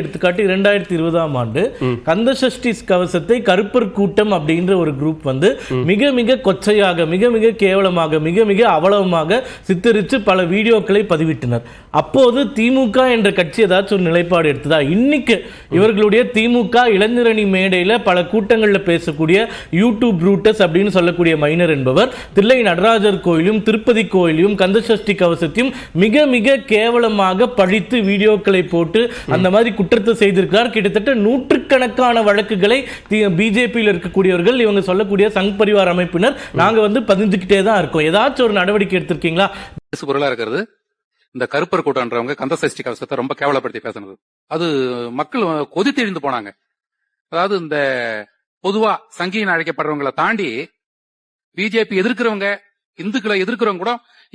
எடுத்துக்காட்டு 2020ஆம் ஆண்டு கந்தசஷ்டி கவசத்தை கருப்பர் கூட்டம் அப்படின்ற ஒரு குரூப் வந்து மிக மிக கொச்சையாக மிக மிக கேவலமாக மிக மிக அவலமாக சித்தரித்து பல வீடியோக்களை பதிவிட்டனர். அப்போது திமுக என்ற கட்சி ஏதாச்சும் ஒரு நிலைப்பாடு எடுத்ததா? இன்னைக்கு இவர்களுடைய திமுக இளைஞரணி மேடையில பல கூட்டங்களில் பேசக்கூடிய யூடியூப் ரூட்டஸ் அப்படின்னு சொல்லக்கூடிய மைனர் என்பவர் தில்லை நடராஜர் கோயிலும் திருப்பதி கோயிலையும் கந்தசஷ்டி கவசத்தையும் மிக மிக கேவலமாக பழித்து வீடியோக்களை போட்டு அந்த மாதிரி குற்றத்தை செய்திருக்கிறார். கிட்டத்தட்ட நூற்றுக்கணக்கான வழக்குகளை பிஜேபியில் இருக்கக்கூடியவர்கள் இவங்க சொல்லக்கூடிய சங் பரிவார் அமைப்பினர் நாங்க வந்து பதிஞ்சுக்கிட்டே தான் இருக்கோம். ஏதாச்சும் ஒரு நடவடிக்கை எடுத்திருக்கீங்களா? பொருளா இருக்கிறது இந்த கருப்பர் கூட்டம்ன்றவங்க கந்தசஷ்டி கவசத்தை ரொம்ப கேவலப்படுத்தி பேசுனது, அது மக்கள் கொதித்து எழுந்து போனாங்க. அதாவது இந்த பொதுவா சங்கின்னு அழைக்கப்படுறவங்களை தாண்டி பிஜேபி எதிர்க்கிறவங்க, இந்துக்களை எதிர்க்கிறவங்க கூட,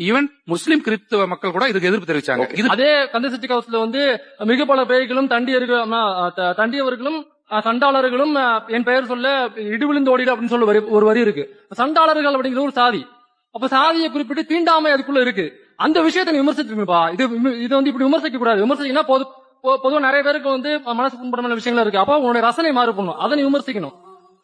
ஈவன் முஸ்லிம் கிறிஸ்தவ மக்கள் கூட இதுக்கு எதிர்ப்பு தெரிவிச்சாங்க. அதே கந்தசஷ்டி கவசத்துல வந்து மிக பல பேய்களும் தண்டியவர்களும் சண்டாளர்களும் என் பெயர் சொல்ல இடிவிழுந்து ஓடிடு அப்படின்னு சொல்ல ஒரு வரி இருக்கு. சண்டாளர்கள் அப்படிங்கிற ஒரு சாதி, அப்ப சாதியை குறிப்பிட்டு தீண்டாமை அதுக்குள்ள இருக்கு. அந்த விஷயத்தை விமர்சிச்சுப்பா. இது வந்து இப்படி விமர்சிக்க கூடாது. விமர்சிக்கனா பொதுவா நிறைய பேருக்கு வந்து மனசு புண்படமான விஷயங்கள் இருக்கு. அப்ப உன்னுடைய ரசனை மாறு பண்ணும், அதை நீ விமர்சிக்கணும்.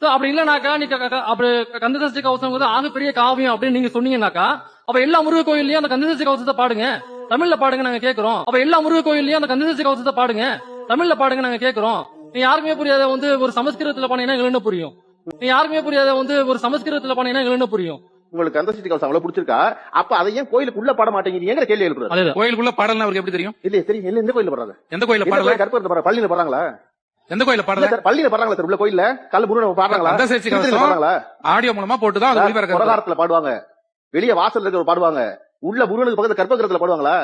அப்படி இல்லனாக்கா நீ அப்படி கந்தசஷ்டி கவசம் வந்து ஆகப்பெரிய காவியம் அப்படின்னு நீங்க சொன்னீங்கன்னாக்கா, அப்ப எல்லா முருக கோயிலையும் அந்த கந்தசஷ்டி கவசத்தை பாடுங்க, தமிழ்ல பாடுங்க நாங்க கேட்கிறோம். அப்ப எல்லா முருக கோயிலையும் அந்த கந்தசஷ்டி கவசத்தை பாடுங்க, தமிழ்ல பாடுங்க நாங்க கேட்கிறோம். நீ யாருமே புரியாத வந்து ஒரு சமஸ்கிருதத்துல பானீங்கன்னா எங்களுக்கு என்ன புரியும்? நீ யாருமே புரியாத வந்து ஒரு சமஸ்கிருதத்துல பானீங்கன்னா எங்களுக்கு என்ன புரியும்? உங்களுக்கு கந்தசஷ்டி கவசம் அவ்வளவு பிடிச்சிருக்கா? அப்ப அதை ஏன் கோயிலுக்குள்ள பாட மாட்டேங்கிறீங்க கேள்வி எழுப்புறாரு. கோயிலுக்குள்ள பாடலாம் அவருக்கு எப்படி தெரியும்? இல்ல தெரியும். எந்த கோயில பாடுறாங்க? எந்த கோயில பாடல? கருப்பர் பாடுறாங்க, பள்ளியில பாடுறாங்களா? எந்த கோயில பாடல? பள்ளியில பாடுறாங்களா? உள்ள கோயில்ல கல்ல முருகன் பாடுறாங்களா? கந்தசஷ்டி கவசம் ஆடியோ மூலமா போட்டுதான் அது பாடுவாங்க. வெளியே வாசல் இருக்கிற பாடுவாங்க, உள்ள முருகனுக்கு பக்கத்துல கற்பகிரகத்துல பாடுவாங்களா?